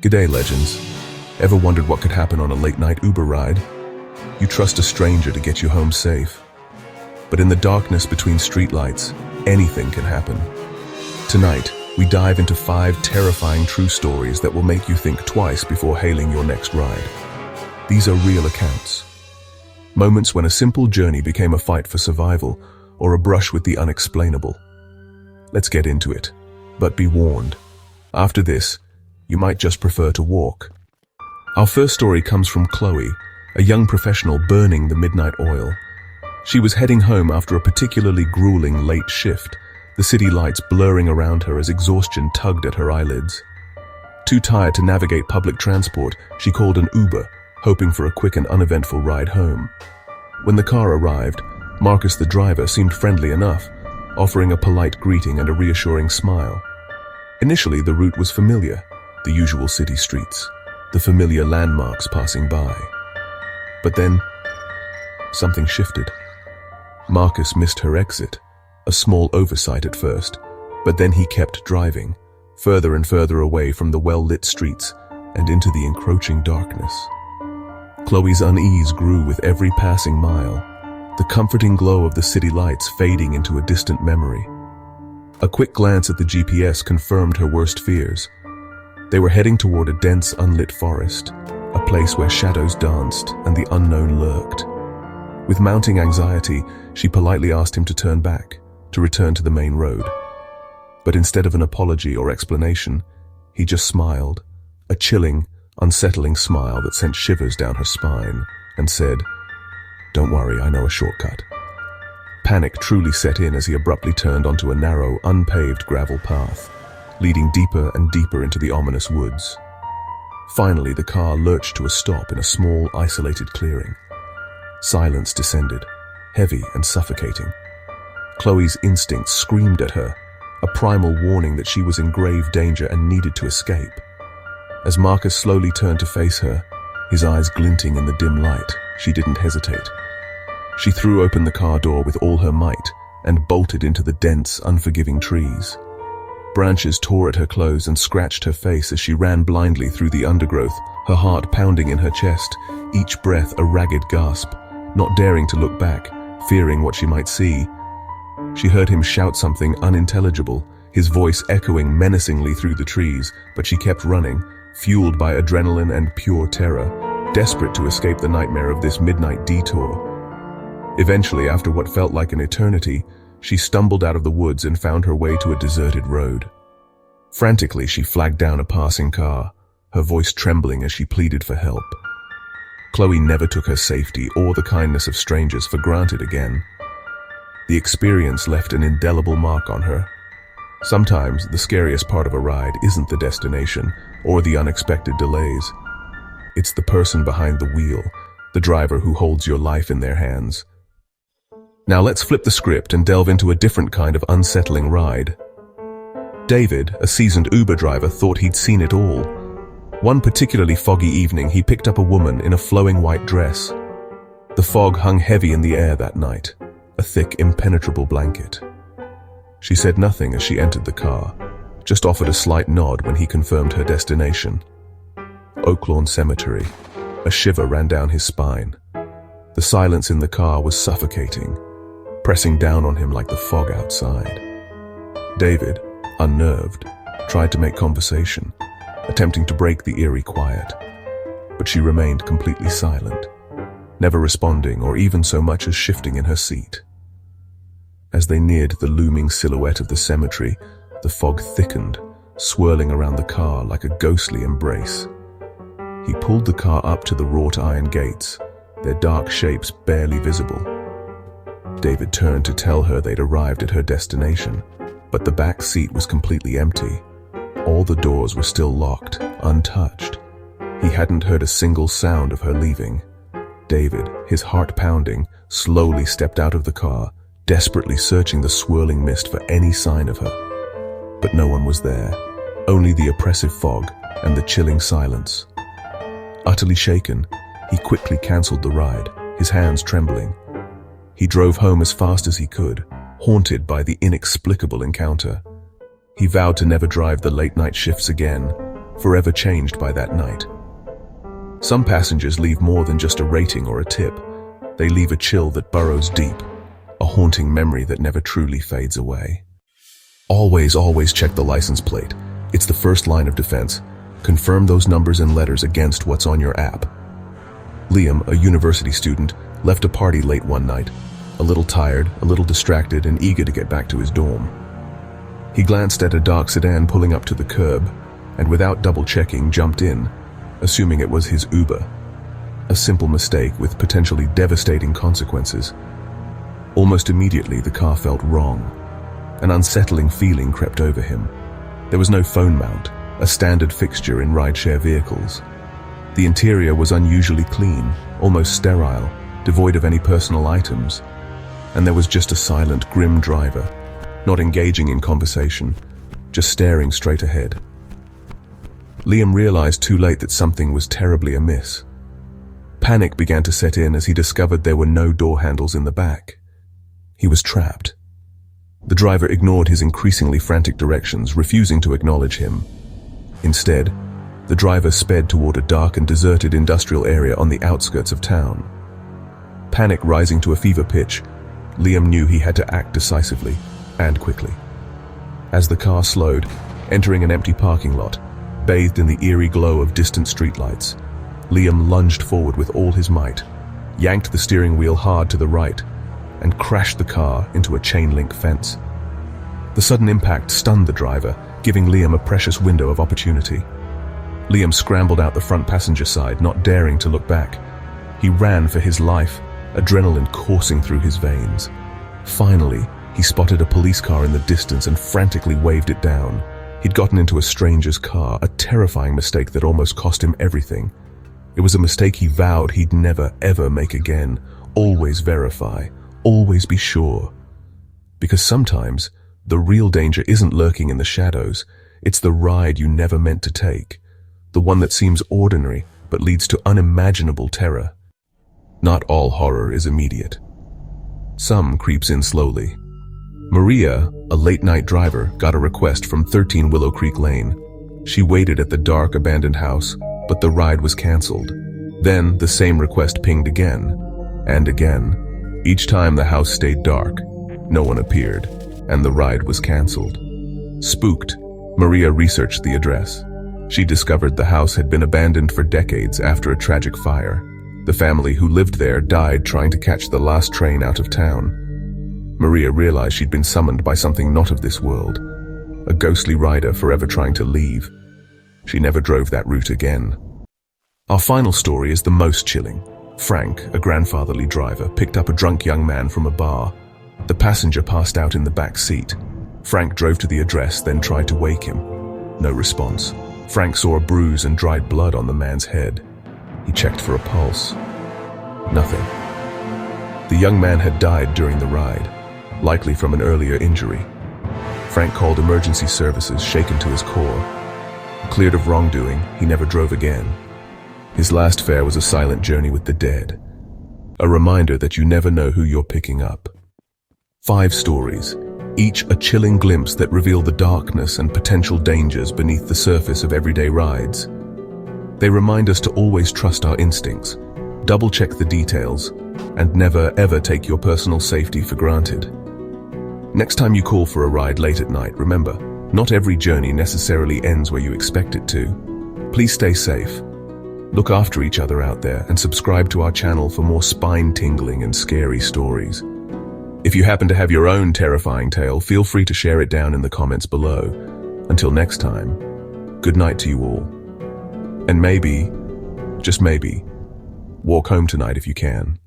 G'day, legends. Ever wondered what could happen on a late-night Uber ride? You trust a stranger to get you home safe. But in the darkness between streetlights, anything can happen. Tonight, we dive into 5 terrifying true stories that will make you think twice before hailing your next ride. These are real accounts. Moments when a simple journey became a fight for survival or a brush with the unexplainable. Let's get into it. But be warned, after this, you might just prefer to walk. Our first story comes from Chloe, a young professional burning the midnight oil. She was heading home after a particularly grueling late shift, the city lights blurring around her as exhaustion tugged at her eyelids. Too tired to navigate public transport, she called an Uber, hoping for a quick and uneventful ride home. When the car arrived, Marcus the driver seemed friendly enough, offering a polite greeting and a reassuring smile. Initially, the route was familiar, the usual city streets, the familiar landmarks passing by. But then, something shifted. Marcus missed her exit, a small oversight at first, but then he kept driving, further and further away from the well-lit streets and into the encroaching darkness. Chloe's unease grew with every passing mile, the comforting glow of the city lights fading into a distant memory. A quick glance at the GPS confirmed her worst fears. They were heading toward a dense, unlit forest, a place where shadows danced and the unknown lurked. With mounting anxiety, she politely asked him to turn back, to return to the main road. But instead of an apology or explanation, he just smiled, a chilling, unsettling smile that sent shivers down her spine, and said, "Don't worry, I know a shortcut." Panic truly set in as he abruptly turned onto a narrow, unpaved gravel path, leading deeper and deeper into the ominous woods. Finally, the car lurched to a stop in a small, isolated clearing. Silence descended, heavy and suffocating. Chloe's instincts screamed at her, a primal warning that she was in grave danger and needed to escape. As Marcus slowly turned to face her, his eyes glinting in the dim light, she didn't hesitate. She threw open the car door with all her might and bolted into the dense, unforgiving trees. Branches tore at her clothes and scratched her face as she ran blindly through the undergrowth, her heart pounding in her chest, each breath a ragged gasp, not daring to look back, fearing what she might see. She heard him shout something unintelligible, his voice echoing menacingly through the trees, but she kept running, fueled by adrenaline and pure terror, desperate to escape the nightmare of this midnight detour. Eventually, after what felt like an eternity, she stumbled out of the woods and found her way to a deserted road. Frantically, she flagged down a passing car, her voice trembling as she pleaded for help. Chloe never took her safety or the kindness of strangers for granted again. The experience left an indelible mark on her. Sometimes, the scariest part of a ride isn't the destination or the unexpected delays. It's the person behind the wheel, the driver who holds your life in their hands. Now let's flip the script and delve into a different kind of unsettling ride. David, a seasoned Uber driver, thought he'd seen it all. One particularly foggy evening, he picked up a woman in a flowing white dress. The fog hung heavy in the air that night, a thick, impenetrable blanket. She said nothing as she entered the car, just offered a slight nod when he confirmed her destination. Oaklawn Cemetery. A shiver ran down his spine. The silence in the car was suffocating, pressing down on him like the fog outside. David, unnerved, tried to make conversation, attempting to break the eerie quiet. But she remained completely silent, never responding or even so much as shifting in her seat. As they neared the looming silhouette of the cemetery, the fog thickened, swirling around the car like a ghostly embrace. He pulled the car up to the wrought iron gates, their dark shapes barely visible. David turned to tell her they'd arrived at her destination, but the back seat was completely empty. All the doors were still locked, untouched. He hadn't heard a single sound of her leaving. David, his heart pounding, slowly stepped out of the car, desperately searching the swirling mist for any sign of her. But no one was there, only the oppressive fog and the chilling silence. Utterly shaken, he quickly cancelled the ride, his hands trembling. He drove home as fast as he could, haunted by the inexplicable encounter. He vowed to never drive the late-night shifts again, forever changed by that night. Some passengers leave more than just a rating or a tip. They leave a chill that burrows deep, a haunting memory that never truly fades away. Always check the license plate. It's the first line of defense. Confirm those numbers and letters against what's on your app. Liam, a university student, left a party late one night, a little tired, a little distracted, and eager to get back to his dorm. He glanced at a dark sedan pulling up to the curb, and without double-checking, jumped in, assuming it was his Uber. A simple mistake with potentially devastating consequences. Almost immediately, the car felt wrong. An unsettling feeling crept over him. There was no phone mount, a standard fixture in rideshare vehicles. The interior was unusually clean, almost sterile, devoid of any personal items. And there was just a silent, grim driver, not engaging in conversation, just staring straight ahead. Liam realized too late that something was terribly amiss. Panic began to set in as he discovered there were no door handles in the back. He was trapped. The driver ignored his increasingly frantic directions, refusing to acknowledge him. Instead, the driver sped toward a dark and deserted industrial area on the outskirts of town. Panic rising to a fever pitch, Liam knew he had to act decisively and quickly. As the car slowed, entering an empty parking lot, bathed in the eerie glow of distant streetlights, Liam lunged forward with all his might, yanked the steering wheel hard to the right, and crashed the car into a chain-link fence. The sudden impact stunned the driver, giving Liam a precious window of opportunity. Liam scrambled out the front passenger side, not daring to look back. He ran for his life, adrenaline coursing through his veins. Finally, he spotted a police car in the distance and frantically waved it down. He'd gotten into a stranger's car, a terrifying mistake that almost cost him everything. It was a mistake he vowed he'd never, ever make again. Always verify, always be sure. Because sometimes, the real danger isn't lurking in the shadows. It's the ride you never meant to take. The one that seems ordinary, but leads to unimaginable terror. Not all horror is immediate. Some creeps in slowly. Maria, a late-night driver, got a request from 13 Willow Creek Lane. She waited at the dark, abandoned house, but the ride was canceled. Then, the same request pinged again, and again. Each time the house stayed dark, no one appeared, and the ride was canceled. Spooked, Maria researched the address. She discovered the house had been abandoned for decades after a tragic fire. The family who lived there died trying to catch the last train out of town. Maria realized she'd been summoned by something not of this world, a ghostly rider forever trying to leave. She never drove that route again. Our final story is the most chilling. Frank, a grandfatherly driver, picked up a drunk young man from a bar. The passenger passed out in the back seat. Frank drove to the address, then tried to wake him. No response. Frank saw a bruise and dried blood on the man's head. He checked for a pulse. Nothing. The young man had died during the ride, likely from an earlier injury. Frank called emergency services, shaken to his core. Cleared of wrongdoing, he never drove again. His last fare was a silent journey with the dead. A reminder that you never know who you're picking up. 5 stories, each a chilling glimpse that reveal the darkness and potential dangers beneath the surface of everyday rides. They remind us to always trust our instincts, double-check the details, and never ever take your personal safety for granted. Next time you call for a ride late at night, remember, not every journey necessarily ends where you expect it to. Please stay safe. Look after each other out there and subscribe to our channel for more spine-tingling and scary stories. If you happen to have your own terrifying tale, feel free to share it down in the comments below. Until next time, good night to you all. And maybe, just maybe, walk home tonight if you can.